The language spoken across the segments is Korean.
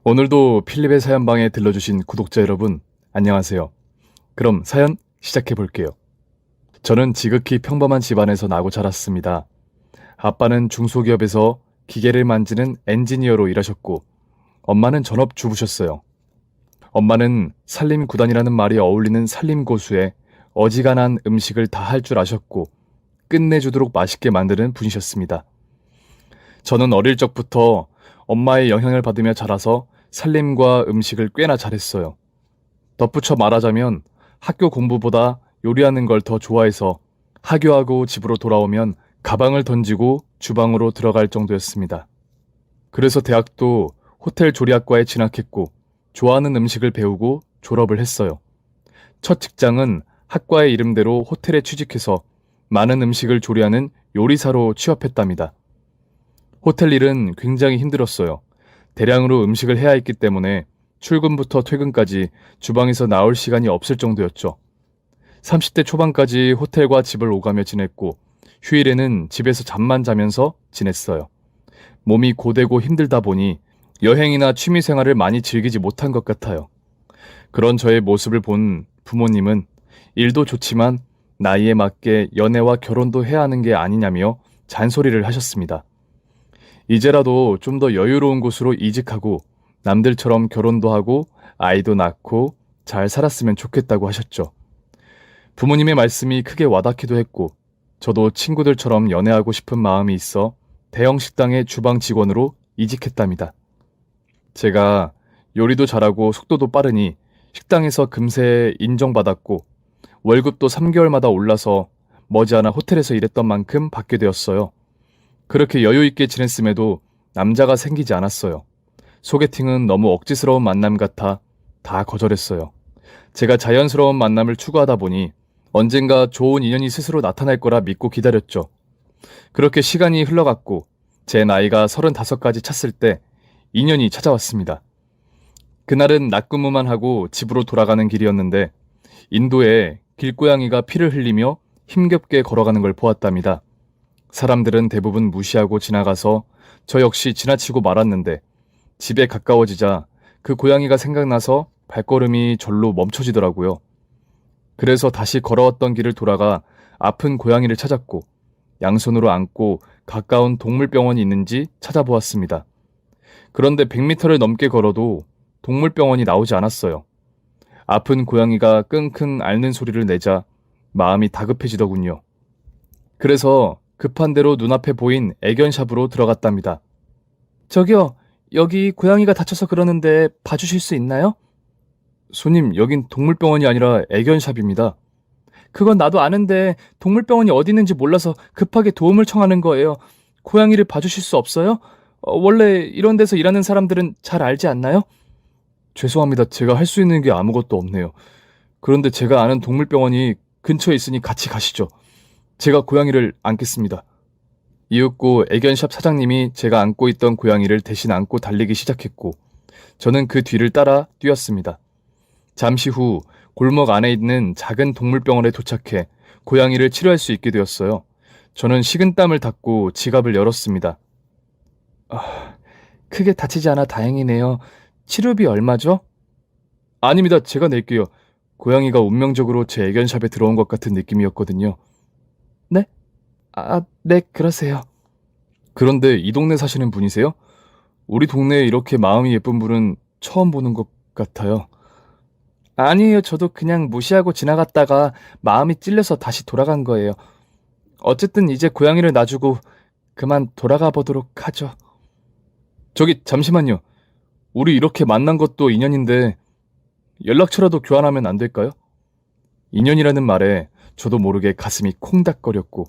오늘도 필립의 사연방에 들러주신 구독자 여러분, 안녕하세요. 그럼 사연 시작해 볼게요. 저는 지극히 평범한 집안에서 나고 자랐습니다. 아빠는 중소기업에서 기계를 만지는 엔지니어로 일하셨고, 엄마는 전업주부셨어요. 엄마는 살림구단이라는 말이 어울리는 살림고수에 어지간한 음식을 다 할 줄 아셨고, 끝내주도록 맛있게 만드는 분이셨습니다. 저는 어릴 적부터 엄마의 영향을 받으며 자라서 살림과 음식을 꽤나 잘했어요. 덧붙여 말하자면 학교 공부보다 요리하는 걸 더 좋아해서 하교하고 집으로 돌아오면 가방을 던지고 주방으로 들어갈 정도였습니다. 그래서 대학도 호텔 조리학과에 진학했고 좋아하는 음식을 배우고 졸업을 했어요. 첫 직장은 학과의 이름대로 호텔에 취직해서 많은 음식을 조리하는 요리사로 취업했답니다. 호텔 일은 굉장히 힘들었어요. 대량으로 음식을 해야 했기 때문에 출근부터 퇴근까지 주방에서 나올 시간이 없을 정도였죠. 30대 초반까지 호텔과 집을 오가며 지냈고 휴일에는 집에서 잠만 자면서 지냈어요. 몸이 고되고 힘들다 보니 여행이나 취미 생활을 많이 즐기지 못한 것 같아요. 그런 저의 모습을 본 부모님은 일도 좋지만 나이에 맞게 연애와 결혼도 해야 하는 게 아니냐며 잔소리를 하셨습니다. 이제라도 좀 더 여유로운 곳으로 이직하고 남들처럼 결혼도 하고 아이도 낳고 잘 살았으면 좋겠다고 하셨죠. 부모님의 말씀이 크게 와닿기도 했고 저도 친구들처럼 연애하고 싶은 마음이 있어 대형 식당의 주방 직원으로 이직했답니다. 제가 요리도 잘하고 속도도 빠르니 식당에서 금세 인정받았고 월급도 3개월마다 올라서 머지않아 호텔에서 일했던 만큼 받게 되었어요. 그렇게 여유있게 지냈음에도 남자가 생기지 않았어요. 소개팅은 너무 억지스러운 만남 같아 다 거절했어요. 제가 자연스러운 만남을 추구하다 보니 언젠가 좋은 인연이 스스로 나타날 거라 믿고 기다렸죠. 그렇게 시간이 흘러갔고 제 나이가 35까지 찼을 때 인연이 찾아왔습니다. 그날은 낮근무만 하고 집으로 돌아가는 길이었는데 인도에 길고양이가 피를 흘리며 힘겹게 걸어가는 걸 보았답니다. 사람들은 대부분 무시하고 지나가서 저 역시 지나치고 말았는데 집에 가까워지자 그 고양이가 생각나서 발걸음이 절로 멈춰지더라고요. 그래서 다시 걸어왔던 길을 돌아가 아픈 고양이를 찾았고 양손으로 안고 가까운 동물병원이 있는지 찾아보았습니다. 그런데 100m를 넘게 걸어도 동물병원이 나오지 않았어요. 아픈 고양이가 끙끙 앓는 소리를 내자 마음이 다급해지더군요. 그래서 급한 대로 눈앞에 보인 애견샵으로 들어갔답니다. 저기요, 여기 고양이가 다쳐서 그러는데 봐주실 수 있나요? 손님, 여긴 동물병원이 아니라 애견샵입니다. 그건 나도 아는데 동물병원이 어디 있는지 몰라서 급하게 도움을 청하는 거예요. 고양이를 봐주실 수 없어요? 원래 이런 데서 일하는 사람들은 잘 알지 않나요? 죄송합니다. 제가 할 수 있는 게 아무것도 없네요. 그런데 제가 아는 동물병원이 근처에 있으니 같이 가시죠. 제가 고양이를 안겠습니다. 이윽고 애견샵 사장님이 제가 안고 있던 고양이를 대신 안고 달리기 시작했고 저는 그 뒤를 따라 뛰었습니다. 잠시 후 골목 안에 있는 작은 동물병원에 도착해 고양이를 치료할 수 있게 되었어요. 저는 식은땀을 닦고 지갑을 열었습니다. 크게 다치지 않아 다행이네요. 치료비 얼마죠? 아닙니다. 제가 낼게요. 고양이가 운명적으로 제 애견샵에 들어온 것 같은 느낌이었거든요. 네? 네, 그러세요. 그런데 이 동네 사시는 분이세요? 우리 동네에 이렇게 마음이 예쁜 분은 처음 보는 것 같아요. 아니에요. 저도 그냥 무시하고 지나갔다가 마음이 찔려서 다시 돌아간 거예요. 어쨌든 이제 고양이를 놔주고 그만 돌아가 보도록 하죠. 저기 잠시만요. 우리 이렇게 만난 것도 인연인데 연락처라도 교환하면 안 될까요? 인연이라는 말에 저도 모르게 가슴이 콩닥거렸고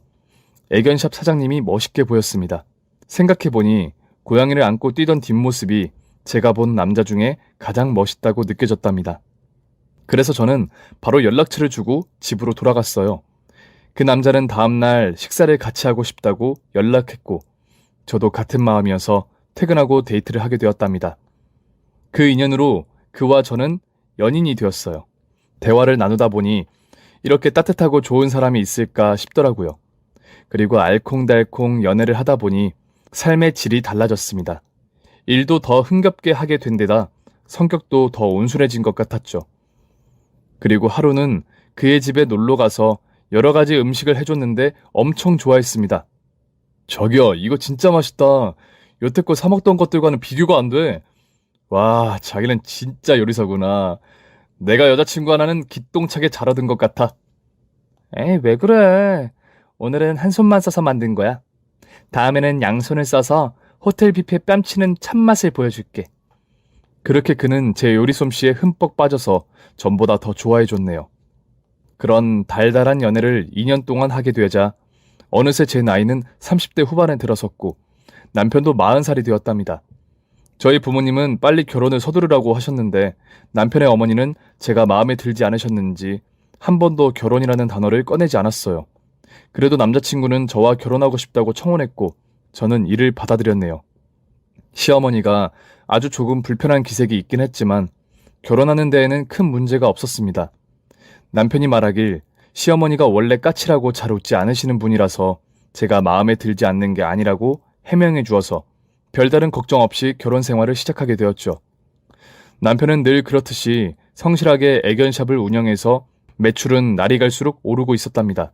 애견샵 사장님이 멋있게 보였습니다. 생각해보니 고양이를 안고 뛰던 뒷모습이 제가 본 남자 중에 가장 멋있다고 느껴졌답니다. 그래서 저는 바로 연락처를 주고 집으로 돌아갔어요. 그 남자는 다음날 식사를 같이 하고 싶다고 연락했고 저도 같은 마음이어서 퇴근하고 데이트를 하게 되었답니다. 그 인연으로 그와 저는 연인이 되었어요. 대화를 나누다 보니 이렇게 따뜻하고 좋은 사람이 있을까 싶더라고요. 그리고 알콩달콩 연애를 하다 보니 삶의 질이 달라졌습니다. 일도 더 흥겹게 하게 된 데다 성격도 더 온순해진 것 같았죠. 그리고 하루는 그의 집에 놀러 가서 여러 가지 음식을 해줬는데 엄청 좋아했습니다. 저기요, 이거 진짜 맛있다. 여태껏 사 먹던 것들과는 비교가 안 돼. 와, 자기는 진짜 요리사구나. 내가 여자친구 하나는 기똥차게 잘 얻은 것 같아. 에이, 왜 그래? 오늘은 한 손만 써서 만든 거야. 다음에는 양손을 써서 호텔 뷔페 뺨치는 참맛을 보여줄게. 그렇게 그는 제 요리 솜씨에 흠뻑 빠져서 전보다 더 좋아해줬네요. 그런 달달한 연애를 2년 동안 하게 되자 어느새 제 나이는 30대 후반에 들어섰고 남편도 40살이 되었답니다. 저희 부모님은 빨리 결혼을 서두르라고 하셨는데 남편의 어머니는 제가 마음에 들지 않으셨는지 한 번도 결혼이라는 단어를 꺼내지 않았어요. 그래도 남자친구는 저와 결혼하고 싶다고 청혼했고 저는 이를 받아들였네요. 시어머니가 아주 조금 불편한 기색이 있긴 했지만 결혼하는 데에는 큰 문제가 없었습니다. 남편이 말하길 시어머니가 원래 까칠하고 잘 웃지 않으시는 분이라서 제가 마음에 들지 않는 게 아니라고 해명해 주어서 별다른 걱정 없이 결혼 생활을 시작하게 되었죠. 남편은 늘 그렇듯이 성실하게 애견샵을 운영해서 매출은 날이 갈수록 오르고 있었답니다.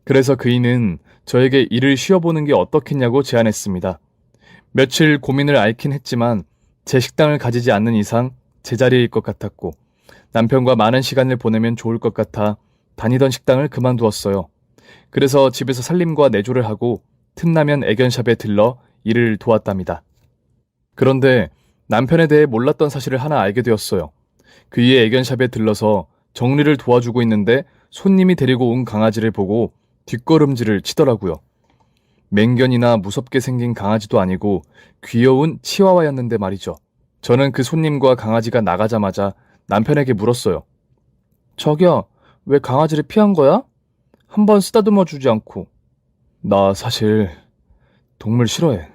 그래서 그이는 저에게 일을 쉬어보는 게 어떻겠냐고 제안했습니다. 며칠 고민을 앓긴 했지만 제 식당을 가지지 않는 이상 제자리일 것 같았고 남편과 많은 시간을 보내면 좋을 것 같아 다니던 식당을 그만두었어요. 그래서 집에서 살림과 내조를 하고 틈나면 애견샵에 들러 일을 도왔답니다. 그런데 남편에 대해 몰랐던 사실을 하나 알게 되었어요. 그의 애견샵에 들러서 정리를 도와주고 있는데 손님이 데리고 온 강아지를 보고 뒷걸음질을 치더라고요. 맹견이나 무섭게 생긴 강아지도 아니고 귀여운 치와와였는데 말이죠. 저는 그 손님과 강아지가 나가자마자 남편에게 물었어요. 저기요, 왜 강아지를 피한 거야? 한번 쓰다듬어 주지 않고. 나 사실 동물 싫어해.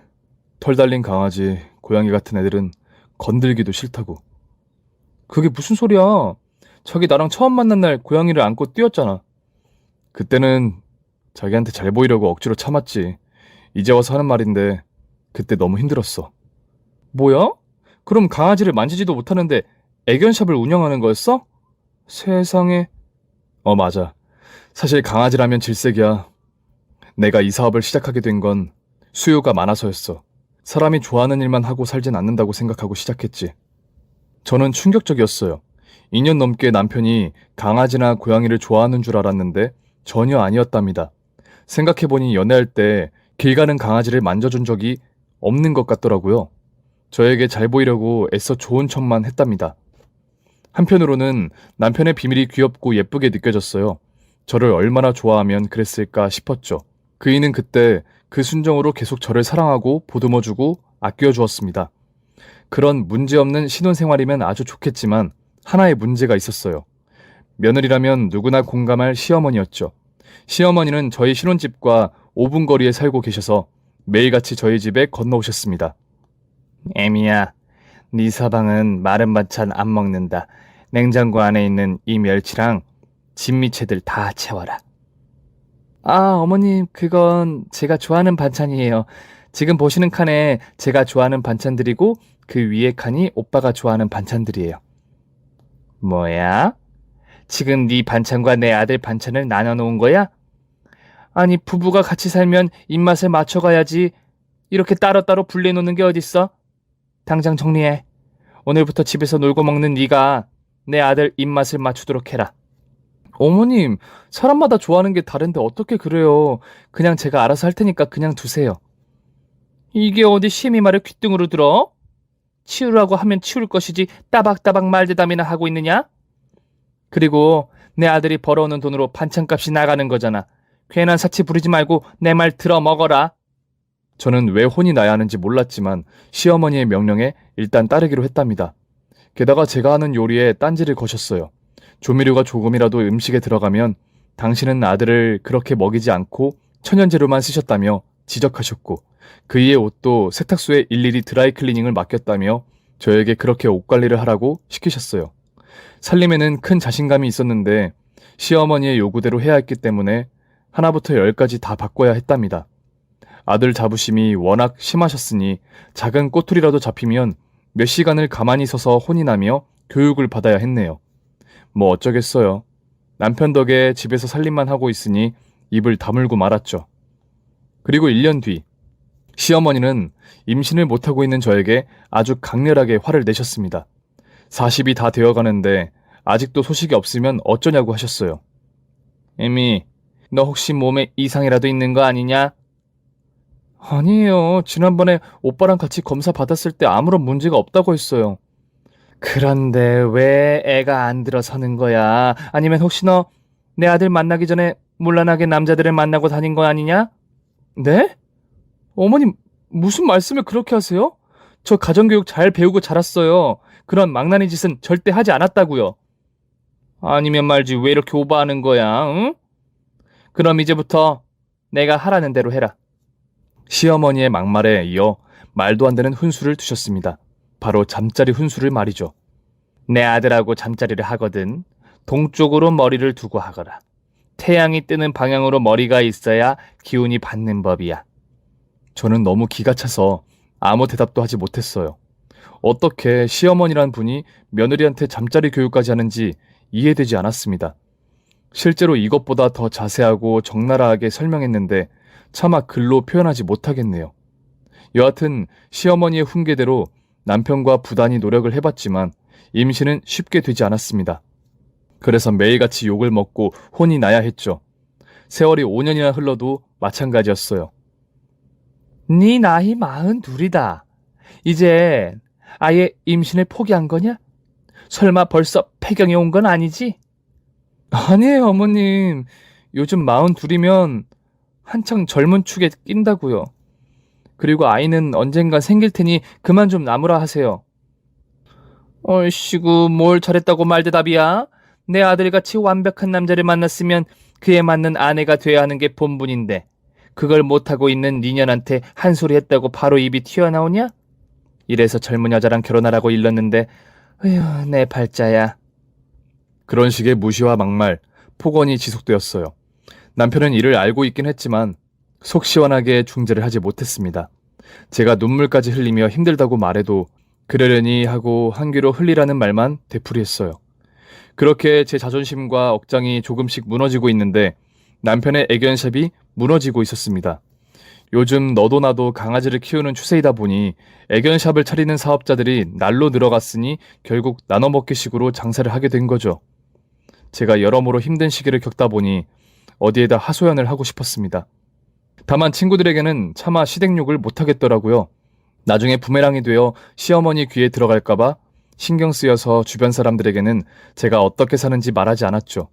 털 달린 강아지, 고양이 같은 애들은 건들기도 싫다고. 그게 무슨 소리야? 자기 나랑 처음 만난 날 고양이를 안고 뛰었잖아. 그때는 자기한테 잘 보이려고 억지로 참았지. 이제 와서 하는 말인데 그때 너무 힘들었어. 뭐야? 그럼 강아지를 만지지도 못하는데 애견샵을 운영하는 거였어? 세상에. 맞아. 사실 강아지라면 질색이야. 내가 이 사업을 시작하게 된 건 수요가 많아서였어. 사람이 좋아하는 일만 하고 살진 않는다고 생각하고 시작했지. 저는 충격적이었어요. 2년 넘게 남편이 강아지나 고양이를 좋아하는 줄 알았는데 전혀 아니었답니다. 생각해보니 연애할 때 길 가는 강아지를 만져준 적이 없는 것 같더라고요. 저에게 잘 보이려고 애써 좋은 척만 했답니다. 한편으로는 남편의 비밀이 귀엽고 예쁘게 느껴졌어요. 저를 얼마나 좋아하면 그랬을까 싶었죠. 그이는 그때 그 순정으로 계속 저를 사랑하고 보듬어주고 아껴주었습니다. 그런 문제없는 신혼생활이면 아주 좋겠지만 하나의 문제가 있었어요. 며느리라면 누구나 공감할 시어머니였죠. 시어머니는 저희 신혼집과 5분 거리에 살고 계셔서 매일같이 저희 집에 건너오셨습니다. 애미야, 네 서방은 마른 반찬 안 먹는다. 냉장고 안에 있는 이 멸치랑 진미채들 다 채워라. 아, 어머님, 그건 제가 좋아하는 반찬이에요. 지금 보시는 칸에 제가 좋아하는 반찬들이고 그 위에 칸이 오빠가 좋아하는 반찬들이에요. 뭐야? 지금 네 반찬과 내 아들 반찬을 나눠 놓은 거야? 아니, 부부가 같이 살면 입맛을 맞춰가야지. 이렇게 따로따로 분리해놓는 게 어딨어? 당장 정리해. 오늘부터 집에서 놀고 먹는 네가 내 아들 입맛을 맞추도록 해라. 어머님, 사람마다 좋아하는 게 다른데 어떻게 그래요? 그냥 제가 알아서 할 테니까 그냥 두세요. 이게 어디 심이 말을 귓등으로 들어? 치우라고 하면 치울 것이지 따박따박 말대담이나 하고 있느냐? 그리고 내 아들이 벌어오는 돈으로 반찬값이 나가는 거잖아. 괜한 사치 부리지 말고 내 말 들어 먹어라. 저는 왜 혼이 나야 하는지 몰랐지만 시어머니의 명령에 일단 따르기로 했답니다. 게다가 제가 하는 요리에 딴지를 거셨어요. 조미료가 조금이라도 음식에 들어가면 당신은 아들을 그렇게 먹이지 않고 천연재료만 쓰셨다며 지적하셨고 그이의 옷도 세탁소에 일일이 드라이클리닝을 맡겼다며 저에게 그렇게 옷 관리를 하라고 시키셨어요. 살림에는 큰 자신감이 있었는데 시어머니의 요구대로 해야 했기 때문에 하나부터 열까지 다 바꿔야 했답니다. 아들 자부심이 워낙 심하셨으니 작은 꼬투리라도 잡히면 몇 시간을 가만히 서서 혼이 나며 교육을 받아야 했네요. 뭐 어쩌겠어요. 남편 덕에 집에서 살림만 하고 있으니 입을 다물고 말았죠. 그리고 1년 뒤 시어머니는 임신을 못하고 있는 저에게 아주 강렬하게 화를 내셨습니다. 40이 다 되어가는데 아직도 소식이 없으면 어쩌냐고 하셨어요. 에미, 너 혹시 몸에 이상이라도 있는 거 아니냐? 아니에요. 지난번에 오빠랑 같이 검사 받았을 때 아무런 문제가 없다고 했어요. 그런데 왜 애가 안 들어서는 거야? 아니면 혹시 너 내 아들 만나기 전에 물란하게 남자들을 만나고 다닌 거 아니냐? 네? 어머님, 무슨 말씀을 그렇게 하세요? 저 가정교육 잘 배우고 자랐어요. 그런 망나니 짓은 절대 하지 않았다고요. 아니면 말지 왜 이렇게 오버하는 거야, 응? 그럼 이제부터 내가 하라는 대로 해라. 시어머니의 막말에 이어 말도 안 되는 훈수를 두셨습니다. 바로 잠자리 훈수를 말이죠. 내 아들하고 잠자리를 하거든. 동쪽으로 머리를 두고 하거라. 태양이 뜨는 방향으로 머리가 있어야 기운이 받는 법이야. 저는 너무 기가 차서 아무 대답도 하지 못했어요. 어떻게 시어머니란 분이 며느리한테 잠자리 교육까지 하는지 이해되지 않았습니다. 실제로 이것보다 더 자세하고 적나라하게 설명했는데 차마 글로 표현하지 못하겠네요. 여하튼 시어머니의 훈계대로 남편과 부단히 노력을 해봤지만 임신은 쉽게 되지 않았습니다. 그래서 매일같이 욕을 먹고 혼이 나야 했죠. 세월이 5년이나 흘러도 마찬가지였어요. 네 나이 42이다. 이제 아예 임신을 포기한 거냐? 설마 벌써 폐경이 온 건 아니지? 아니에요, 어머님. 요즘 42이면 한창 젊은 축에 낀다고요. 그리고 아이는 언젠가 생길 테니 그만 좀 나무라 하세요. 얼씨구, 뭘 잘했다고 말대답이야? 내 아들같이 완벽한 남자를 만났으면 그에 맞는 아내가 돼야 하는 게 본분인데 그걸 못하고 있는 니년한테 한 소리 했다고 바로 입이 튀어나오냐? 이래서 젊은 여자랑 결혼하라고 일렀는데 으휴, 내 팔자야. 그런 식의 무시와 막말, 폭언이 지속되었어요. 남편은 이를 알고 있긴 했지만 속 시원하게 중재를 하지 못했습니다. 제가 눈물까지 흘리며 힘들다고 말해도 그러려니 하고 한 귀로 흘리라는 말만 되풀이했어요. 그렇게 제 자존심과 억장이 조금씩 무너지고 있는데 남편의 애견샵이 무너지고 있었습니다. 요즘 너도 나도 강아지를 키우는 추세이다 보니 애견샵을 차리는 사업자들이 날로 늘어갔으니 결국 나눠먹기식으로 장사를 하게 된 거죠. 제가 여러모로 힘든 시기를 겪다 보니 어디에다 하소연을 하고 싶었습니다. 다만 친구들에게는 차마 시댁욕을 못하겠더라고요. 나중에 부메랑이 되어 시어머니 귀에 들어갈까봐 신경 쓰여서 주변 사람들에게는 제가 어떻게 사는지 말하지 않았죠.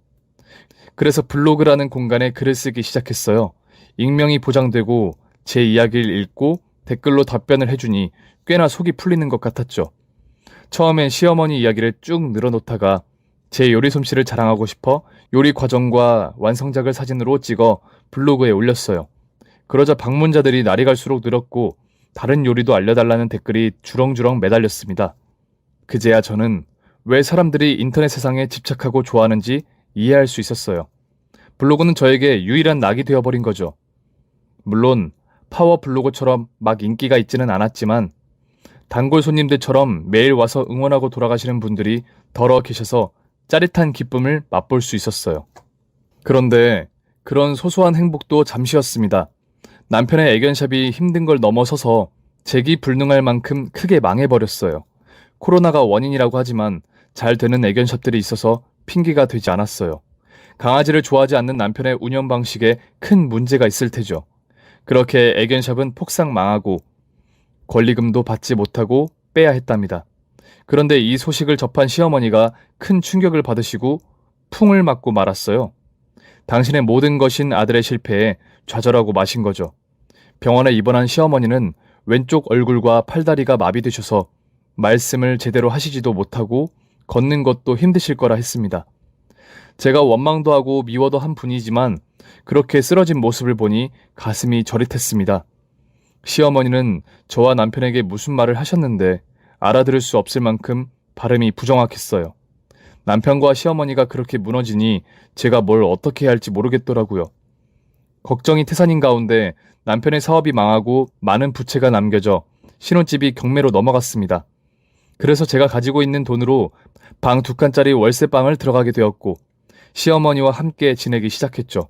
그래서 블로그라는 공간에 글을 쓰기 시작했어요. 익명이 보장되고 제 이야기를 읽고 댓글로 답변을 해주니 꽤나 속이 풀리는 것 같았죠. 처음엔 시어머니 이야기를 쭉 늘어놓다가 제 요리 솜씨를 자랑하고 싶어 요리 과정과 완성작을 사진으로 찍어 블로그에 올렸어요. 그러자 방문자들이 날이 갈수록 늘었고 다른 요리도 알려달라는 댓글이 주렁주렁 매달렸습니다. 그제야 저는 왜 사람들이 인터넷 세상에 집착하고 좋아하는지 이해할 수 있었어요. 블로그는 저에게 유일한 낙이 되어버린 거죠. 물론 파워 블로거처럼 막 인기가 있지는 않았지만 단골 손님들처럼 매일 와서 응원하고 돌아가시는 분들이 덜어 계셔서 짜릿한 기쁨을 맛볼 수 있었어요. 그런데 그런 소소한 행복도 잠시였습니다. 남편의 애견샵이 힘든 걸 넘어서서 재기불능할 만큼 크게 망해버렸어요. 코로나가 원인이라고 하지만 잘 되는 애견샵들이 있어서 핑계가 되지 않았어요. 강아지를 좋아하지 않는 남편의 운영 방식에 큰 문제가 있을 테죠. 그렇게 애견샵은 폭삭 망하고 권리금도 받지 못하고 빼야 했답니다. 그런데 이 소식을 접한 시어머니가 큰 충격을 받으시고 풍을 맞고 말았어요. 당신의 모든 것인 아들의 실패에 좌절하고 마신 거죠. 병원에 입원한 시어머니는 왼쪽 얼굴과 팔다리가 마비되셔서 말씀을 제대로 하시지도 못하고 걷는 것도 힘드실 거라 했습니다. 제가 원망도 하고 미워도 한 분이지만 그렇게 쓰러진 모습을 보니 가슴이 저릿했습니다. 시어머니는 저와 남편에게 무슨 말을 하셨는데 알아들을 수 없을 만큼 발음이 부정확했어요. 남편과 시어머니가 그렇게 무너지니 제가 뭘 어떻게 해야 할지 모르겠더라고요. 걱정이 태산인 가운데 남편의 사업이 망하고 많은 부채가 남겨져 신혼집이 경매로 넘어갔습니다. 그래서 제가 가지고 있는 돈으로 방 2칸짜리 월세방을 들어가게 되었고 시어머니와 함께 지내기 시작했죠.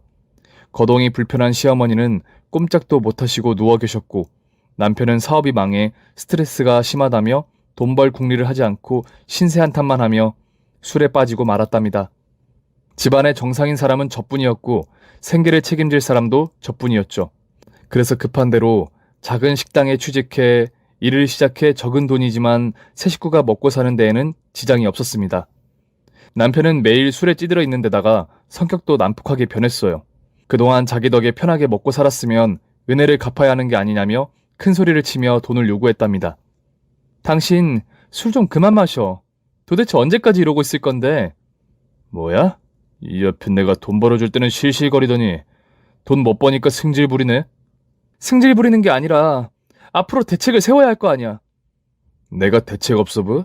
거동이 불편한 시어머니는 꼼짝도 못하시고 누워 계셨고 남편은 사업이 망해 스트레스가 심하다며 돈 벌 궁리를 하지 않고 신세 한탄만 하며 술에 빠지고 말았답니다. 집안의 정상인 사람은 저뿐이었고 생계를 책임질 사람도 저뿐이었죠. 그래서 급한 대로 작은 식당에 취직해 일을 시작해 적은 돈이지만 세 식구가 먹고 사는 데에는 지장이 없었습니다. 남편은 매일 술에 찌들어 있는 데다가 성격도 난폭하게 변했어요. 그동안 자기 덕에 편하게 먹고 살았으면 은혜를 갚아야 하는 게 아니냐며 큰 소리를 치며 돈을 요구했답니다. 당신 술 좀 그만 마셔. 도대체 언제까지 이러고 있을 건데? 뭐야? 이 옆에 내가 돈 벌어줄 때는 실실거리더니 돈 못 버니까 승질 부리네? 승질 부리는 게 아니라 앞으로 대책을 세워야 할 거 아니야. 내가 대책 없어 보?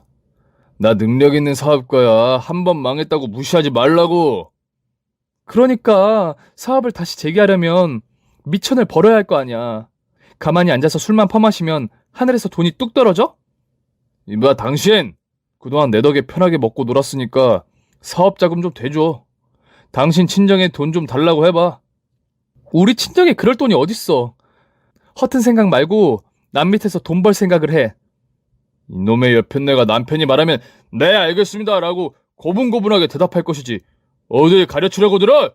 나 능력 있는 사업가야. 한 번 망했다고 무시하지 말라고. 그러니까 사업을 다시 재개하려면 미천을 벌어야 할 거 아니야. 가만히 앉아서 술만 퍼마시면 하늘에서 돈이 뚝 떨어져? 이봐 당신! 그동안 내 덕에 편하게 먹고 놀았으니까 사업 자금 좀 대줘. 당신 친정에 돈 좀 달라고 해봐. 우리 친정에 그럴 돈이 어딨어. 허튼 생각 말고 남 밑에서 돈 벌 생각을 해. 이놈의 여편네가 남편이 말하면 네 알겠습니다 라고 고분고분하게 대답할 것이지 어딜 가르치려고 들어?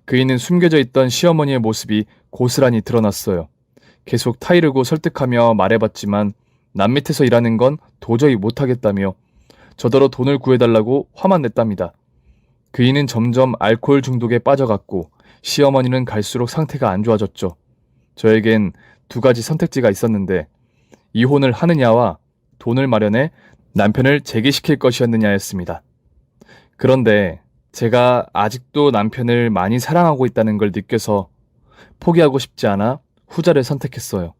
그이는 숨겨져 있던 시어머니의 모습이 고스란히 드러났어요. 계속 타이르고 설득하며 말해봤지만 남 밑에서 일하는 건 도저히 못하겠다며 저더러 돈을 구해달라고 화만 냈답니다. 그이는 점점 알코올 중독에 빠져갔고 시어머니는 갈수록 상태가 안 좋아졌죠. 저에겐 2가지 선택지가 있었는데 이혼을 하느냐와 돈을 마련해 남편을 재기시킬 것이었느냐였습니다. 그런데 제가 아직도 남편을 많이 사랑하고 있다는 걸 느껴서 포기하고 싶지 않아 후자를 선택했어요.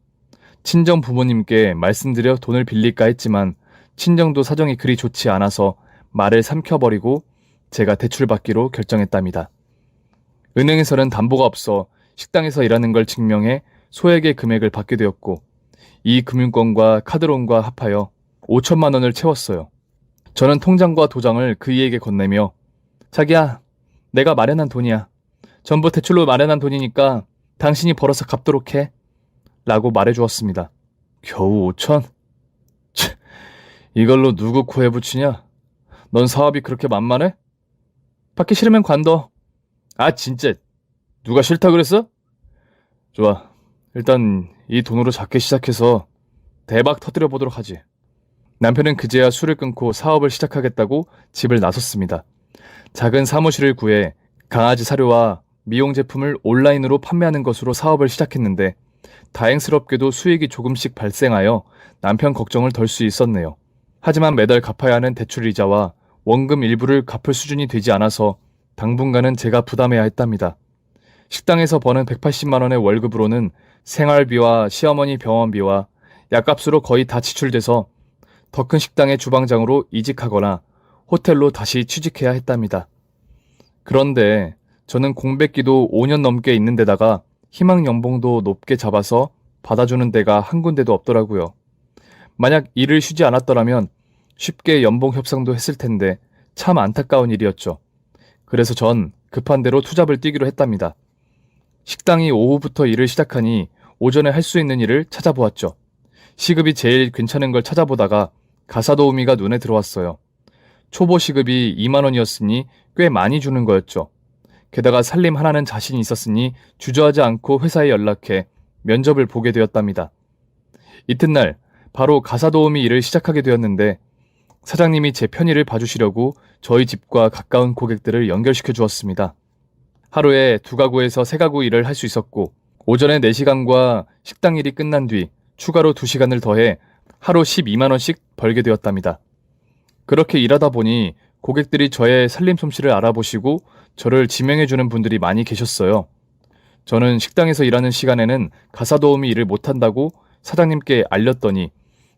친정 부모님께 말씀드려 돈을 빌릴까 했지만 친정도 사정이 그리 좋지 않아서 말을 삼켜버리고 제가 대출받기로 결정했답니다. 은행에서는 담보가 없어 식당에서 일하는 걸 증명해 소액의 금액을 받게 되었고 이 금융권과 카드론과 합하여 5천만 원을 채웠어요. 저는 통장과 도장을 그이에게 건네며 자기야, 내가 마련한 돈이야. 전부 대출로 마련한 돈이니까 당신이 벌어서 갚도록 해. 라고 말해주었습니다. 겨우 5천? 이걸로 누구 코에 붙이냐? 넌 사업이 그렇게 만만해? 받기 싫으면 관둬. 아 진짜 누가 싫다 그랬어? 좋아. 일단 이 돈으로 작게 시작해서 대박 터뜨려 보도록 하지. 남편은 그제야 술을 끊고 사업을 시작하겠다고 집을 나섰습니다. 작은 사무실을 구해 강아지 사료와 미용 제품을 온라인으로 판매하는 것으로 사업을 시작했는데 다행스럽게도 수익이 조금씩 발생하여 남편 걱정을 덜 수 있었네요. 하지만 매달 갚아야 하는 대출 이자와 원금 일부를 갚을 수준이 되지 않아서 당분간은 제가 부담해야 했답니다. 식당에서 버는 180만 원의 월급으로는 생활비와 시어머니 병원비와 약값으로 거의 다 지출돼서 더 큰 식당의 주방장으로 이직하거나 호텔로 다시 취직해야 했답니다. 그런데 저는 공백기도 5년 넘게 있는 데다가 희망 연봉도 높게 잡아서 받아주는 데가 한 군데도 없더라고요. 만약 일을 쉬지 않았더라면 쉽게 연봉 협상도 했을 텐데 참 안타까운 일이었죠. 그래서 전 급한 대로 투잡을 뛰기로 했답니다. 식당이 오후부터 일을 시작하니 오전에 할 수 있는 일을 찾아보았죠. 시급이 제일 괜찮은 걸 찾아보다가 가사도우미가 눈에 들어왔어요. 초보 시급이 2만 원이었으니 꽤 많이 주는 거였죠. 게다가 살림 하나는 자신이 있었으니 주저하지 않고 회사에 연락해 면접을 보게 되었답니다. 이튿날 바로 가사도우미 일을 시작하게 되었는데 사장님이 제 편의를 봐주시려고 저희 집과 가까운 고객들을 연결시켜 주었습니다. 하루에 2가구에서 3가구 일을 할 수 있었고 오전에 4시간과 식당 일이 끝난 뒤 추가로 2시간을 더해 하루 12만 원씩 벌게 되었답니다. 그렇게 일하다 보니 고객들이 저의 살림 솜씨를 알아보시고 저를 지명해주는 분들이 많이 계셨어요. 저는 식당에서 일하는 시간에는 가사도우미 일을 못한다고 사장님께 알렸더니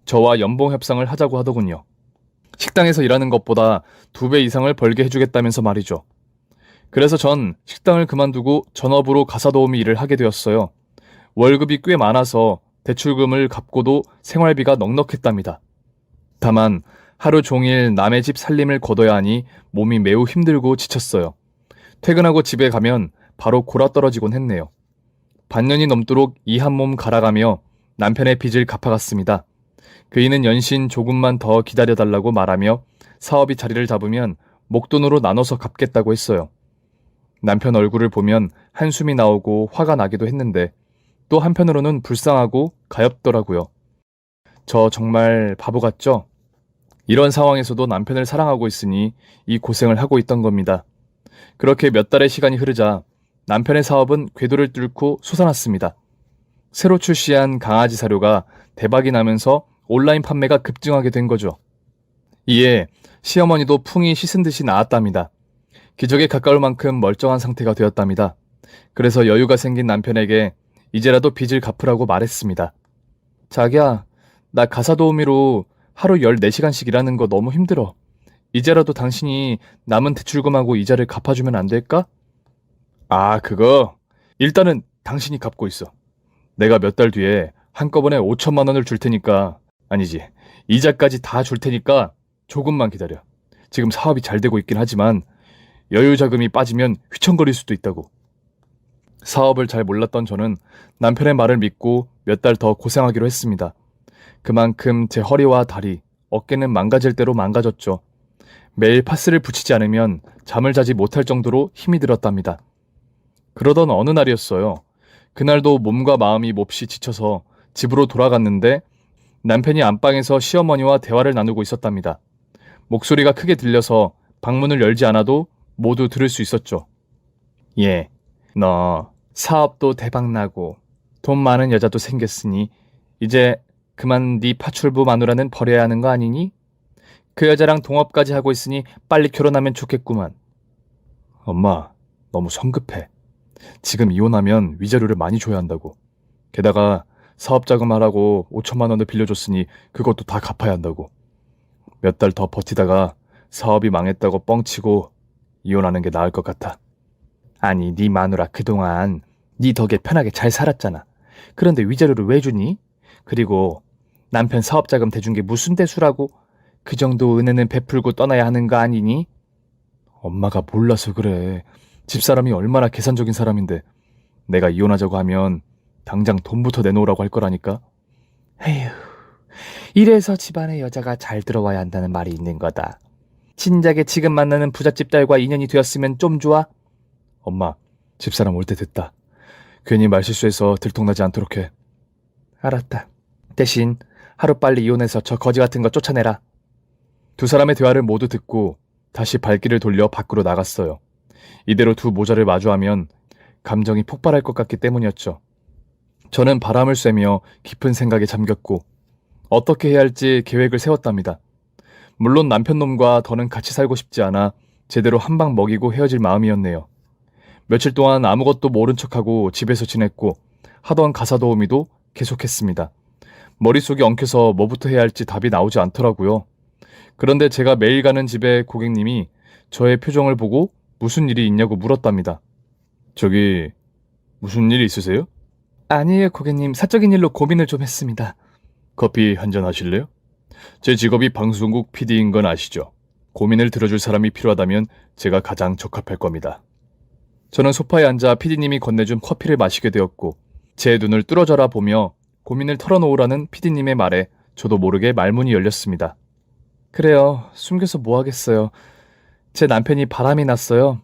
저와 연봉 협상을 하자고 하더군요. 식당에서 일하는 것보다 2배 이상을 벌게 해주겠다면서 말이죠. 그래서 전 식당을 그만두고 전업으로 가사도우미 일을 하게 되었어요. 월급이 꽤 많아서 대출금을 갚고도 생활비가 넉넉했답니다. 다만 하루 종일 남의 집 살림을 거둬야 하니 몸이 매우 힘들고 지쳤어요. 퇴근하고 집에 가면 바로 골아떨어지곤 했네요. 반년이 넘도록 이 한 몸 갈아가며 남편의 빚을 갚아갔습니다. 그이는 연신 조금만 더 기다려달라고 말하며 사업이 자리를 잡으면 목돈으로 나눠서 갚겠다고 했어요. 남편 얼굴을 보면 한숨이 나오고 화가 나기도 했는데 또 한편으로는 불쌍하고 가엾더라고요. 저 정말 바보 같죠? 이런 상황에서도 남편을 사랑하고 있으니 이 고생을 하고 있던 겁니다. 그렇게 몇 달의 시간이 흐르자 남편의 사업은 궤도를 뚫고 솟아났습니다. 새로 출시한 강아지 사료가 대박이 나면서 온라인 판매가 급증하게 된 거죠. 이에 시어머니도 풍이 씻은 듯이 나았답니다. 기적에 가까울 만큼 멀쩡한 상태가 되었답니다. 그래서 여유가 생긴 남편에게 이제라도 빚을 갚으라고 말했습니다. 자기야, 나 가사도우미로 하루 14시간씩 일하는 거 너무 힘들어. 이제라도 당신이 남은 대출금하고 이자를 갚아주면 안 될까? 아, 그거? 일단은 당신이 갚고 있어. 내가 몇 달 뒤에 한꺼번에 5천만 원을 줄 테니까, 아니지, 이자까지 다 줄 테니까 조금만 기다려. 지금 사업이 잘 되고 있긴 하지만 여유 자금이 빠지면 휘청거릴 수도 있다고. 사업을 잘 몰랐던 저는 남편의 말을 믿고 몇 달 더 고생하기로 했습니다. 그만큼 제 허리와 다리, 어깨는 망가질 대로 망가졌죠. 매일 파스를 붙이지 않으면 잠을 자지 못할 정도로 힘이 들었답니다. 그러던 어느 날이었어요. 그날도 몸과 마음이 몹시 지쳐서 집으로 돌아갔는데 남편이 안방에서 시어머니와 대화를 나누고 있었답니다. 목소리가 크게 들려서 방문을 열지 않아도 모두 들을 수 있었죠. 예, 너 사업도 대박나고 돈 많은 여자도 생겼으니 이제 그만 네 파출부 마누라는 버려야 하는 거 아니니? 그 여자랑 동업까지 하고 있으니 빨리 결혼하면 좋겠구만. 엄마, 너무 성급해. 지금 이혼하면 위자료를 많이 줘야 한다고. 게다가 사업 자금하라고 5천만 원을 빌려줬으니 그것도 다 갚아야 한다고. 몇 달 더 버티다가 사업이 망했다고 뻥치고 이혼하는 게 나을 것 같아. 아니, 네 마누라 그동안 네 덕에 편하게 잘 살았잖아. 그런데 위자료를 왜 주니? 그리고 남편 사업 자금 대준 게 무슨 대수라고? 그 정도 은혜는 베풀고 떠나야 하는 거 아니니? 엄마가 몰라서 그래. 집사람이 얼마나 계산적인 사람인데 내가 이혼하자고 하면 당장 돈부터 내놓으라고 할 거라니까. 에휴, 이래서 집안에 여자가 잘 들어와야 한다는 말이 있는 거다. 진작에 지금 만나는 부잣집 딸과 인연이 되었으면 좀 좋아? 엄마, 집사람 올 때 됐다. 괜히 말실수해서 들통나지 않도록 해. 알았다. 대신 하루빨리 이혼해서 저 거지 같은 거 쫓아내라. 두 사람의 대화를 모두 듣고 다시 발길을 돌려 밖으로 나갔어요. 이대로 두 모자를 마주하면 감정이 폭발할 것 같기 때문이었죠. 저는 바람을 쐬며 깊은 생각에 잠겼고 어떻게 해야 할지 계획을 세웠답니다. 물론 남편놈과 더는 같이 살고 싶지 않아 제대로 한 방 먹이고 헤어질 마음이었네요. 며칠 동안 아무것도 모른 척하고 집에서 지냈고 하던 가사도우미도 계속했습니다. 머릿속이 엉켜서 뭐부터 해야 할지 답이 나오지 않더라고요. 그런데 제가 매일 가는 집에 고객님이 저의 표정을 보고 무슨 일이 있냐고 물었답니다. 저기, 무슨 일 있으세요? 아니에요, 고객님. 사적인 일로 고민을 좀 했습니다. 커피 한잔 하실래요? 제 직업이 방송국 PD인 건 아시죠? 고민을 들어줄 사람이 필요하다면 제가 가장 적합할 겁니다. 저는 소파에 앉아 PD님이 건네준 커피를 마시게 되었고 제 눈을 뚫어져라 보며 고민을 털어놓으라는 PD님의 말에 저도 모르게 말문이 열렸습니다. 그래요. 숨겨서 뭐 하겠어요. 제 남편이 바람이 났어요.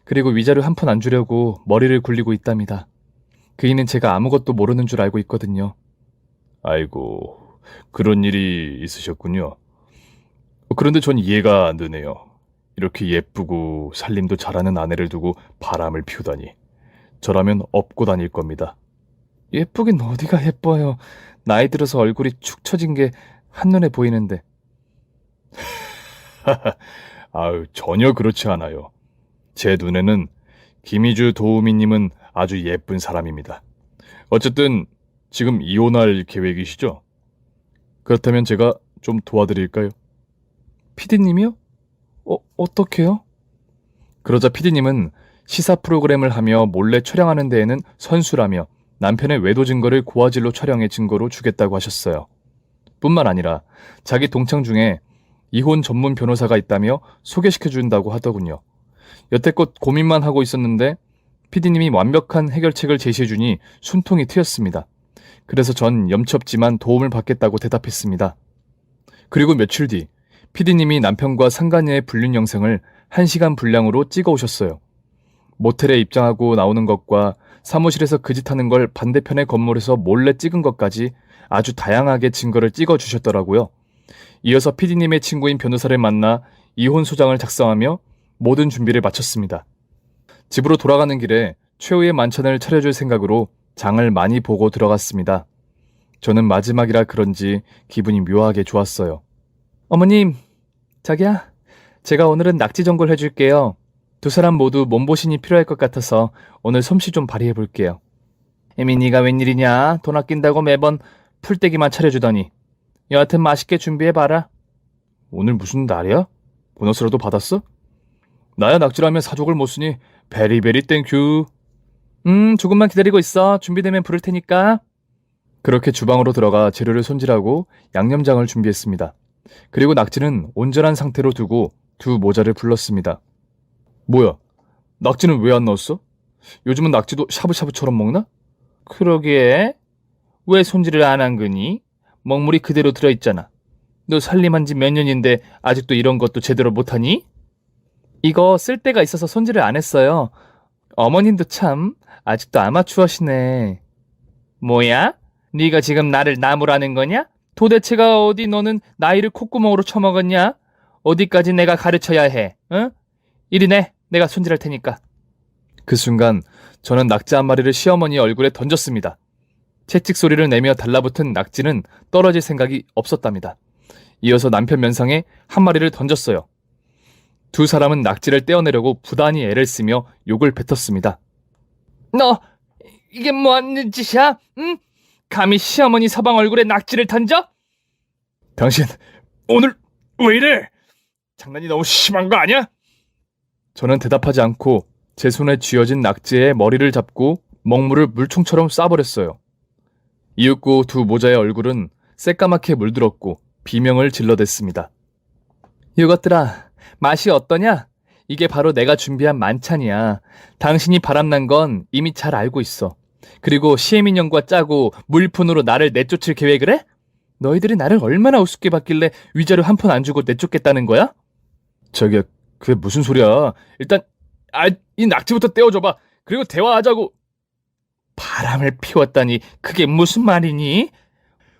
그리고 위자료 한 푼 안 주려고 머리를 굴리고 있답니다. 그이는 제가 아무것도 모르는 줄 알고 있거든요. 아이고, 그런 일이 있으셨군요. 그런데 전 이해가 안 되네요. 이렇게 예쁘고 살림도 잘하는 아내를 두고 바람을 피우다니. 저라면 업고 다닐 겁니다. 예쁘긴 어디가 예뻐요. 나이 들어서 얼굴이 축 처진 게 한눈에 보이는데. 아유, 전혀 그렇지 않아요. 제 눈에는 김희주 도우미님은 아주 예쁜 사람입니다. 어쨌든 지금 이혼할 계획이시죠? 그렇다면 제가 좀 도와드릴까요? 피디님이요? 어떻게요? 그러자 피디님은 시사 프로그램을 하며 몰래 촬영하는 데에는 선수라며 남편의 외도 증거를 고화질로 촬영해 증거로 주겠다고 하셨어요. 뿐만 아니라 자기 동창 중에 이혼 전문 변호사가 있다며 소개시켜준다고 하더군요. 여태껏 고민만 하고 있었는데 PD님이 완벽한 해결책을 제시해주니 숨통이 트였습니다. 그래서 전 염치 없지만 도움을 받겠다고 대답했습니다. 그리고 며칠 뒤 PD님이 남편과 상간녀의 불륜 영상을 1시간 분량으로 찍어 오셨어요. 모텔에 입장하고 나오는 것과 사무실에서 그 짓 하는 걸 반대편의 건물에서 몰래 찍은 것까지 아주 다양하게 증거를 찍어 주셨더라고요. 이어서 PD님의 친구인 변호사를 만나 이혼 소장을 작성하며 모든 준비를 마쳤습니다. 집으로 돌아가는 길에 최후의 만찬을 차려줄 생각으로 장을 많이 보고 들어갔습니다. 저는 마지막이라 그런지 기분이 묘하게 좋았어요. 어머님, 자기야, 제가 오늘은 낙지 전골 해줄게요. 두 사람 모두 몸보신이 필요할 것 같아서 오늘 솜씨 좀 발휘해볼게요. 에미, 네가 웬일이냐? 돈 아낀다고 매번 풀떼기만 차려주더니. 여하튼 맛있게 준비해봐라. 오늘 무슨 날이야? 보너스라도 받았어? 나야 낙지라면 사족을 못 쓰니 베리베리 땡큐. 조금만 기다리고 있어. 준비되면 부를 테니까. 그렇게 주방으로 들어가 재료를 손질하고 양념장을 준비했습니다. 그리고 낙지는 온전한 상태로 두고 두 모자를 불렀습니다. 뭐야? 낙지는 왜 안 넣었어? 요즘은 낙지도 샤브샤브처럼 먹나? 그러게. 왜 손질을 안 한 거니? 먹물이 그대로 들어있잖아. 너 살림한 지 몇 년인데 아직도 이런 것도 제대로 못하니? 이거 쓸 데가 있어서 손질을 안 했어요. 어머님도 참 아직도 아마추어시네. 뭐야? 네가 지금 나를 나무라는 거냐? 도대체가 어디 너는 나이를 콧구멍으로 쳐먹었냐? 어디까지 내가 가르쳐야 해? 응? 이리 내. 내가 손질할 테니까. 그 순간 저는 낙지 한 마리를 시어머니 얼굴에 던졌습니다. 채찍 소리를 내며 달라붙은 낙지는 떨어질 생각이 없었답니다. 이어서 남편 면상에 한 마리를 던졌어요. 두 사람은 낙지를 떼어내려고 부단히 애를 쓰며 욕을 뱉었습니다. 너 이게 뭐하는 짓이야? 응? 감히 시어머니 서방 얼굴에 낙지를 던져? 당신 오늘 왜 이래? 장난이 너무 심한 거 아니야? 저는 대답하지 않고 제 손에 쥐어진 낙지의 머리를 잡고 먹물을 물총처럼 쏴버렸어요. 이윽고 두 모자의 얼굴은 새까맣게 물들었고 비명을 질러댔습니다. 이것들아, 맛이 어떠냐? 이게 바로 내가 준비한 만찬이야. 당신이 바람난 건 이미 잘 알고 있어. 그리고 시애민형과 짜고 물푼으로 나를 내쫓을 계획을 해? 너희들이 나를 얼마나 우습게 봤길래 위자료 한 푼 안 주고 내쫓겠다는 거야? 저기, 그게 무슨 소리야? 일단 이 낙지부터 떼어줘봐. 그리고 대화하자고. 바람을 피웠다니 그게 무슨 말이니?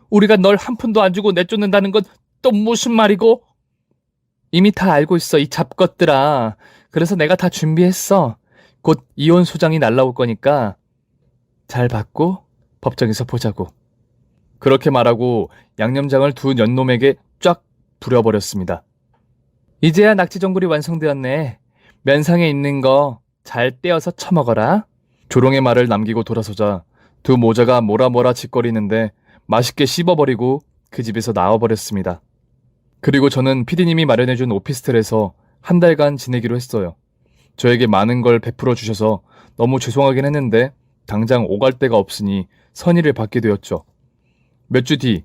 우리가 널 한 푼도 안 주고 내쫓는다는 건 또 무슨 말이고? 이미 다 알고 있어, 이 잡것들아. 그래서 내가 다 준비했어. 곧 이혼 소장이 날라올 거니까 잘 받고 법정에서 보자고. 그렇게 말하고 양념장을 두 년놈에게 쫙 부려버렸습니다. 이제야 낙지 전골이 완성되었네. 면상에 있는 거 잘 떼어서 처먹어라. 조롱의 말을 남기고 돌아서자 두 모자가 뭐라 짓거리는데 맛있게 씹어버리고 그 집에서 나와버렸습니다. 그리고 저는 PD님이 마련해준 오피스텔에서 한 달간 지내기로 했어요. 저에게 많은 걸 베풀어 주셔서 너무 죄송하긴 했는데 당장 오갈 데가 없으니 선의를 받게 되었죠. 몇 주 뒤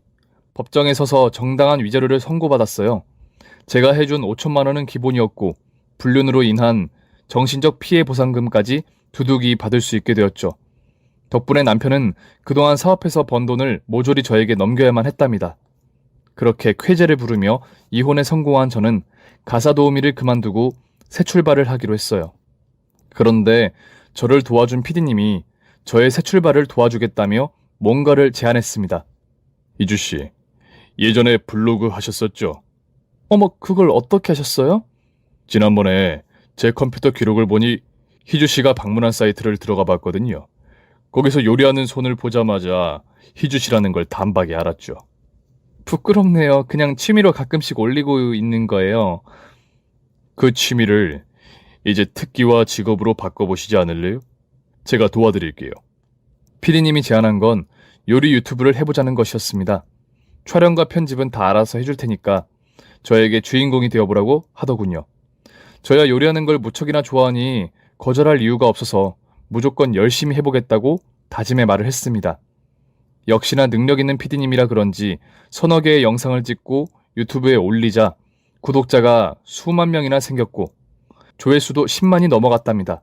법정에 서서 정당한 위자료를 선고받았어요. 제가 해준 5천만 원은 기본이었고 불륜으로 인한 정신적 피해 보상금까지 두둑이 받을 수 있게 되었죠. 덕분에 남편은 그동안 사업해서 번 돈을 모조리 저에게 넘겨야만 했답니다. 그렇게 쾌재를 부르며 이혼에 성공한 저는 가사 도우미를 그만두고 새 출발을 하기로 했어요. 그런데 저를 도와준 PD님이 저의 새 출발을 도와주겠다며 뭔가를 제안했습니다. 이주씨, 예전에 블로그 하셨었죠? 어머, 그걸 어떻게 하셨어요? 지난번에 제 컴퓨터 기록을 보니 희주씨가 방문한 사이트를 들어가 봤거든요. 거기서 요리하는 손을 보자마자 희주씨라는 걸 단박에 알았죠. 부끄럽네요. 그냥 취미로 가끔씩 올리고 있는 거예요. 그 취미를 이제 특기와 직업으로 바꿔보시지 않을래요? 제가 도와드릴게요. PD님이 제안한 건 요리 유튜브를 해보자는 것이었습니다. 촬영과 편집은 다 알아서 해줄 테니까 저에게 주인공이 되어보라고 하더군요. 저야 요리하는 걸 무척이나 좋아하니 거절할 이유가 없어서 무조건 열심히 해보겠다고 다짐의 말을 했습니다. 역시나 능력 있는 PD님이라 그런지 서너 개의 영상을 찍고 유튜브에 올리자 구독자가 수만 명이나 생겼고 조회수도 10만이 넘어갔답니다.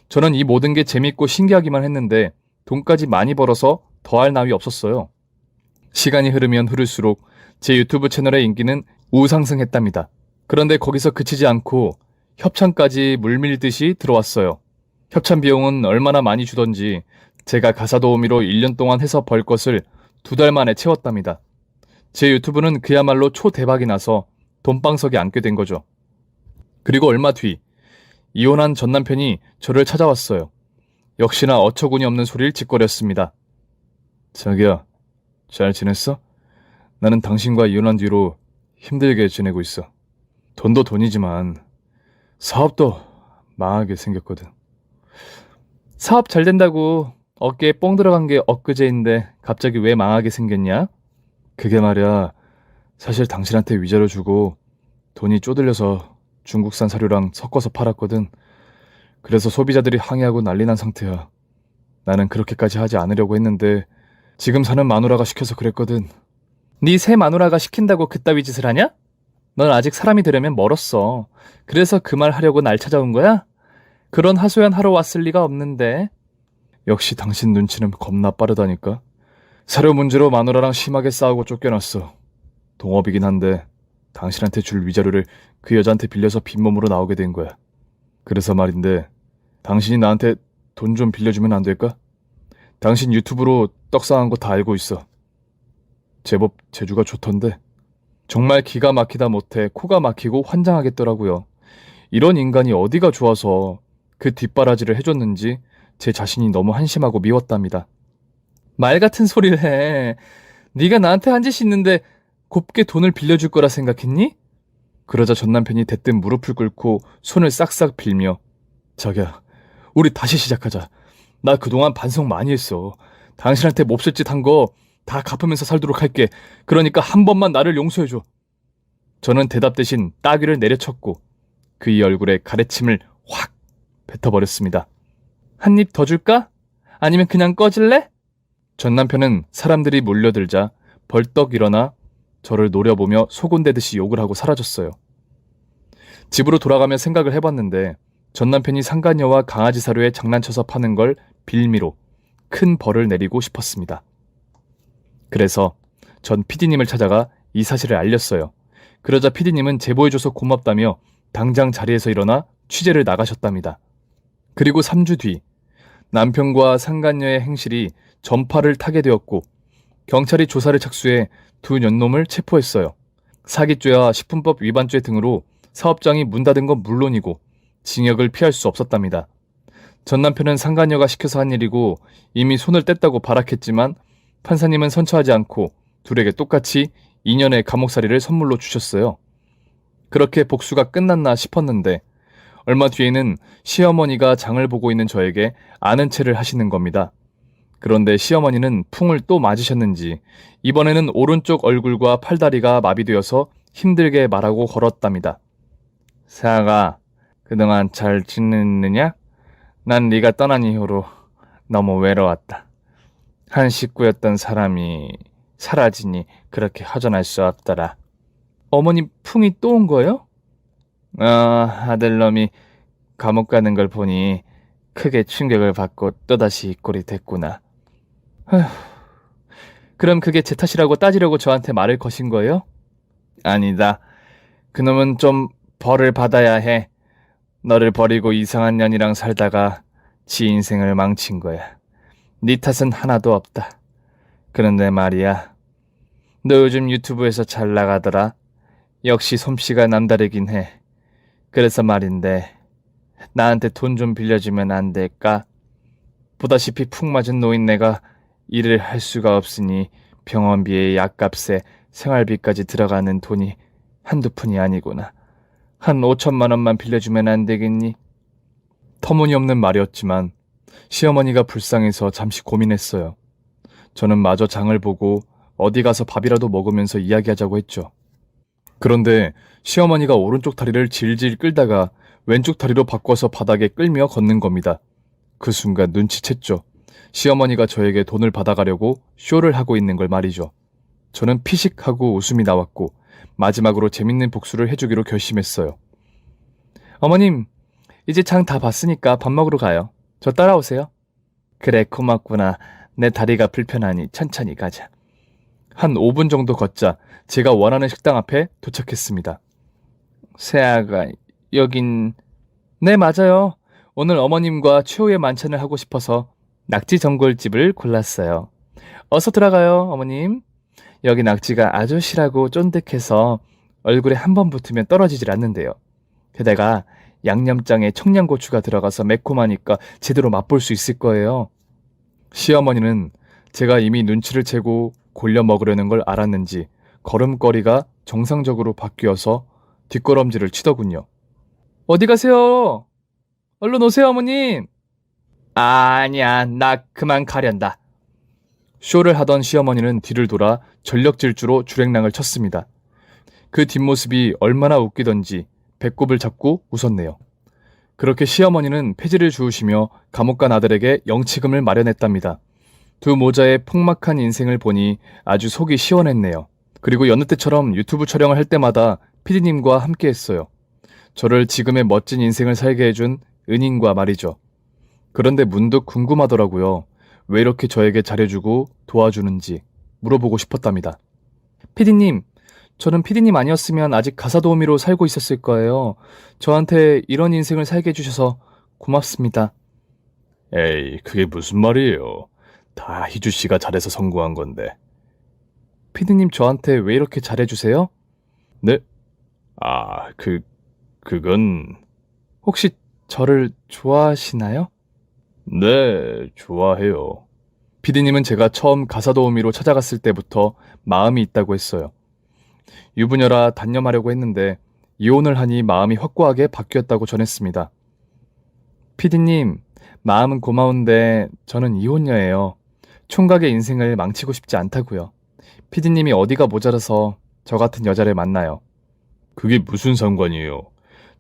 저는 이 모든 게 재밌고 신기하기만 했는데 돈까지 많이 벌어서 더할 나위 없었어요. 시간이 흐르면 흐를수록 제 유튜브 채널의 인기는 우상승했답니다. 그런데 거기서 그치지 않고 협찬까지 물밀듯이 들어왔어요. 협찬 비용은 얼마나 많이 주던지 제가 가사 도우미로 1년 동안 해서 벌 것을 2달 만에 채웠답니다. 제 유튜브는 그야말로 초대박이 나서 돈방석에 앉게 된 거죠. 그리고 얼마 뒤 이혼한 전 남편이 저를 찾아왔어요. 역시나 어처구니 없는 소리를 짓거렸습니다. 자기야, 잘 지냈어? 나는 당신과 이혼한 뒤로 힘들게 지내고 있어. 돈도 돈이지만 사업도 망하게 생겼거든. 사업 잘 된다고 어깨에 뽕 들어간 게 엊그제인데 갑자기 왜 망하게 생겼냐? 그게 말이야, 사실 당신한테 위자료 주고 돈이 쪼들려서 중국산 사료랑 섞어서 팔았거든. 그래서 소비자들이 항의하고 난리 난 상태야. 나는 그렇게까지 하지 않으려고 했는데 지금 사는 마누라가 시켜서 그랬거든. 네 새 마누라가 시킨다고 그따위 짓을 하냐? 넌 아직 사람이 되려면 멀었어. 그래서 그 말 하려고 날 찾아온 거야? 그런 하소연 하러 왔을 리가 없는데. 역시 당신 눈치는 겁나 빠르다니까. 사료 문제로 마누라랑 심하게 싸우고 쫓겨났어. 동업이긴 한데 당신한테 줄 위자료를 그 여자한테 빌려서 빈몸으로 나오게 된 거야. 그래서 말인데 당신이 나한테 돈 좀 빌려주면 안 될까? 당신 유튜브로 떡상한 거 다 알고 있어. 제법 재주가 좋던데. 정말 기가 막히다 못해 코가 막히고 환장하겠더라고요. 이런 인간이 어디가 좋아서 그 뒷바라지를 해줬는지 제 자신이 너무 한심하고 미웠답니다. 말 같은 소리를 해. 네가 나한테 한 짓이 있는데 곱게 돈을 빌려줄 거라 생각했니? 그러자 전 남편이 대뜸 무릎을 꿇고 손을 싹싹 빌며 자기야, 우리 다시 시작하자. 나 그동안 반성 많이 했어. 당신한테 몹쓸 짓 한 거 다 갚으면서 살도록 할게. 그러니까 한 번만 나를 용서해줘. 저는 대답 대신 따귀를 내려쳤고 그의 얼굴에 가래침을 확 뱉어버렸습니다. 한 입 더 줄까? 아니면 그냥 꺼질래? 전 남편은 사람들이 몰려들자 벌떡 일어나 저를 노려보며 소곤대듯이 욕을 하고 사라졌어요. 집으로 돌아가며 생각을 해봤는데 전 남편이 상간녀와 강아지 사료에 장난쳐서 파는 걸 빌미로 큰 벌을 내리고 싶었습니다. 그래서 전 PD님을 찾아가 이 사실을 알렸어요. 그러자 PD님은 제보해줘서 고맙다며 당장 자리에서 일어나 취재를 나가셨답니다. 그리고 3주 뒤 남편과 상간녀의 행실이 전파를 타게 되었고 경찰이 조사를 착수해 두 년놈을 체포했어요. 사기죄와 식품법 위반죄 등으로 사업장이 문 닫은 건 물론이고 징역을 피할 수 없었답니다. 전 남편은 상간녀가 시켜서 한 일이고 이미 손을 뗐다고 발악했지만 판사님은 선처하지 않고 둘에게 똑같이 2년의 감옥살이를 선물로 주셨어요. 그렇게 복수가 끝났나 싶었는데 얼마 뒤에는 시어머니가 장을 보고 있는 저에게 아는 체를 하시는 겁니다. 그런데 시어머니는 풍을 또 맞으셨는지 이번에는 오른쪽 얼굴과 팔다리가 마비되어서 힘들게 말하고 걸었답니다. 사가, 그동안 잘 지냈느냐? 난 네가 떠난 이후로 너무 외로웠다. 한 식구였던 사람이 사라지니 그렇게 허전할 수 없더라. 어머니 풍이 또 온 거예요? 아들놈이 감옥 가는 걸 보니 크게 충격을 받고 또다시 꼴이 됐구나. 그럼 그게 제 탓이라고 따지려고 저한테 말을 거신 거예요? 아니다. 그놈은 좀 벌을 받아야 해. 너를 버리고 이상한 년이랑 살다가 지 인생을 망친 거야. 네 탓은 하나도 없다. 그런데 말이야, 너 요즘 유튜브에서 잘 나가더라. 역시 솜씨가 남다르긴 해. 그래서 말인데 나한테 돈 좀 빌려주면 안 될까? 보다시피 푹 맞은 노인네가 일을 할 수가 없으니 병원비에 약값에 생활비까지 들어가는 돈이 한두 푼이 아니구나. 한 5천만 원만 빌려주면 안 되겠니? 터무니없는 말이었지만 시어머니가 불쌍해서 잠시 고민했어요. 저는 마저 장을 보고 어디 가서 밥이라도 먹으면서 이야기하자고 했죠. 그런데 시어머니가 오른쪽 다리를 질질 끌다가 왼쪽 다리로 바꿔서 바닥에 끌며 걷는 겁니다. 그 순간 눈치챘죠. 시어머니가 저에게 돈을 받아가려고 쇼를 하고 있는 걸 말이죠. 저는 피식하고 웃음이 나왔고 마지막으로 재밌는 복수를 해주기로 결심했어요. 어머님, 이제 장 다 봤으니까 밥 먹으러 가요. 저 따라오세요. 그래, 고맙구나. 내 다리가 불편하니 천천히 가자. 한 5분 정도 걷자 제가 원하는 식당 앞에 도착했습니다. 세아가 여긴... 네, 맞아요. 오늘 어머님과 최후의 만찬을 하고 싶어서 낙지 전골집을 골랐어요. 어서 들어가요, 어머님. 여기 낙지가 아주 실하고 쫀득해서 얼굴에 한 번 붙으면 떨어지질 않는데요. 게다가 양념장에 청양고추가 들어가서 매콤하니까 제대로 맛볼 수 있을 거예요. 시어머니는 제가 이미 눈치를 채고 골려 먹으려는 걸 알았는지 걸음걸이가 정상적으로 바뀌어서 뒷걸음질을 치더군요. 어디 가세요? 얼른 오세요, 어머님. 아니야, 나 그만 가련다. 쇼를 하던 시어머니는 뒤를 돌아 전력 질주로 주랭랑을 쳤습니다. 그 뒷모습이 얼마나 웃기던지 배꼽을 잡고 웃었네요. 그렇게 시어머니는 폐지를 주우시며 감옥 간 아들에게 영치금을 마련했답니다. 두 모자의 폭막한 인생을 보니 아주 속이 시원했네요. 그리고 여느 때처럼 유튜브 촬영을 할 때마다 피디님과 함께 했어요. 저를 지금의 멋진 인생을 살게 해준 은인과 말이죠. 그런데 문득 궁금하더라고요. 왜 이렇게 저에게 잘해주고 도와주는지 물어보고 싶었답니다. 피디님, 저는 피디님 아니었으면 아직 가사 도우미로 살고 있었을 거예요. 저한테 이런 인생을 살게 해주셔서 고맙습니다. 에이, 그게 무슨 말이에요. 다 희주씨가 잘해서 성공한 건데. 피디님 저한테 왜 이렇게 잘해주세요? 네? 그건... 혹시 저를 좋아하시나요? 네, 좋아해요. 피디님은 제가 처음 가사 도우미로 찾아갔을 때부터 마음이 있다고 했어요. 유부녀라 단념하려고 했는데 이혼을 하니 마음이 확고하게 바뀌었다고 전했습니다. 피디님, 마음은 고마운데 저는 이혼녀예요. 총각의 인생을 망치고 싶지 않다고요. 피디님이 어디가 모자라서 저 같은 여자를 만나요. 그게 무슨 상관이에요.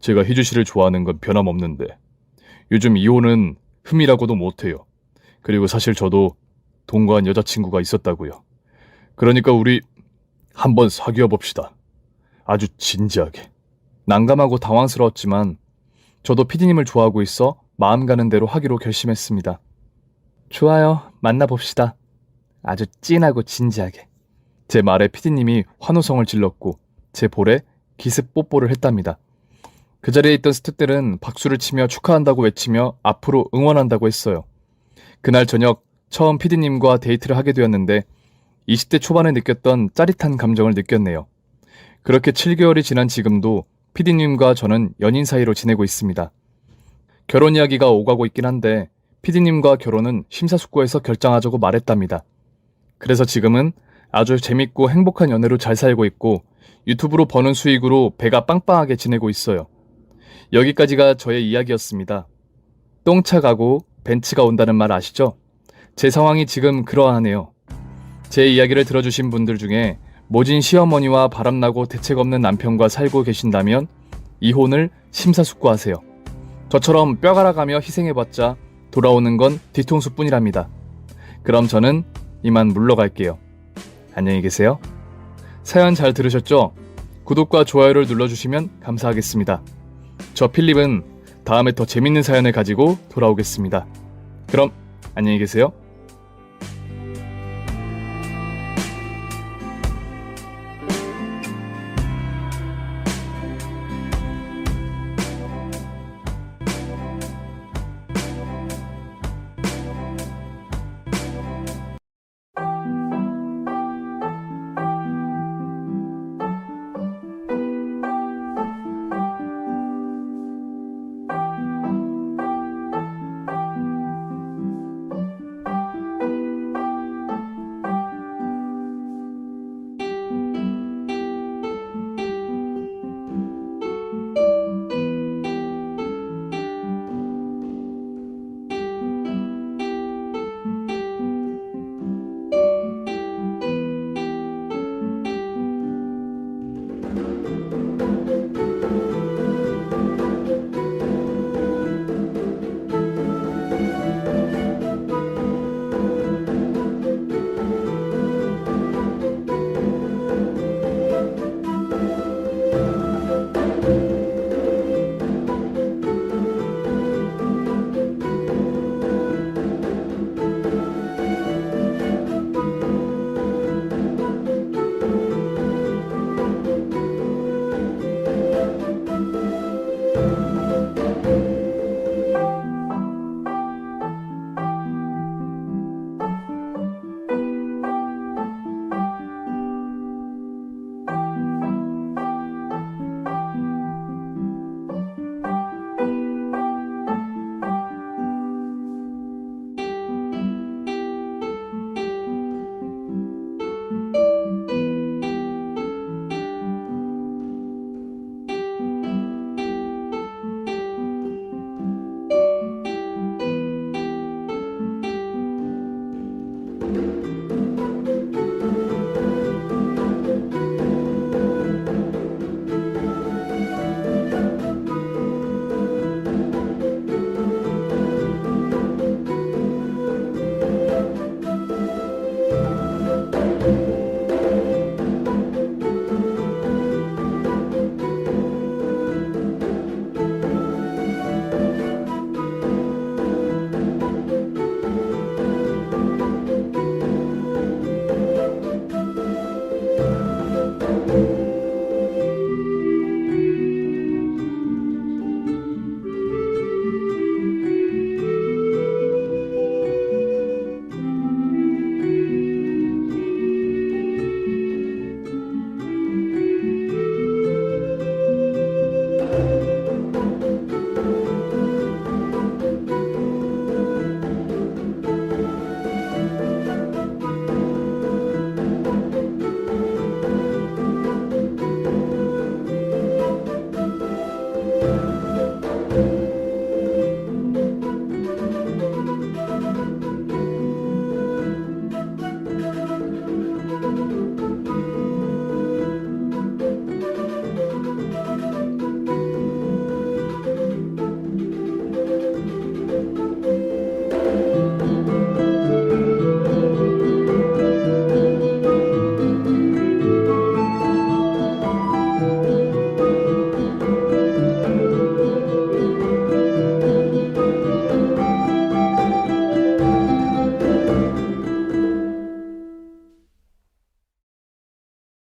제가 희주씨를 좋아하는 건 변함없는데. 요즘 이혼은 흠이라고도 못해요. 그리고 사실 저도 동거한 여자친구가 있었다고요. 그러니까 우리 한번 사귀어 봅시다. 아주 진지하게. 난감하고 당황스러웠지만 저도 피디님을 좋아하고 있어 마음 가는 대로 하기로 결심했습니다. 좋아요. 만나봅시다. 아주 찐하고 진지하게. 제 말에 피디님이 환호성을 질렀고 제 볼에 기습 뽀뽀를 했답니다. 그 자리에 있던 스태프들은 박수를 치며 축하한다고 외치며 앞으로 응원한다고 했어요. 그날 저녁 처음 피디님과 데이트를 하게 되었는데 20대 초반에 느꼈던 짜릿한 감정을 느꼈네요. 그렇게 7개월이 지난 지금도 피디님과 저는 연인 사이로 지내고 있습니다. 결혼 이야기가 오가고 있긴 한데 피디님과 결혼은 심사숙고해서 결정하자고 말했답니다. 그래서 지금은 아주 재밌고 행복한 연애로 잘 살고 있고 유튜브로 버는 수익으로 배가 빵빵하게 지내고 있어요. 여기까지가 저의 이야기였습니다. 똥차 가고 벤츠가 온다는 말 아시죠? 제 상황이 지금 그러하네요. 제 이야기를 들어주신 분들 중에 모진 시어머니와 바람나고 대책 없는 남편과 살고 계신다면 이혼을 심사숙고하세요. 저처럼 뼈갈아가며 희생해봤자 돌아오는 건 뒤통수뿐이랍니다. 그럼 저는 이만 물러갈게요. 안녕히 계세요. 사연 잘 들으셨죠? 구독과 좋아요를 눌러주시면 감사하겠습니다. 저 필립은 다음에 더 재밌는 사연을 가지고 돌아오겠습니다. 그럼 안녕히 계세요.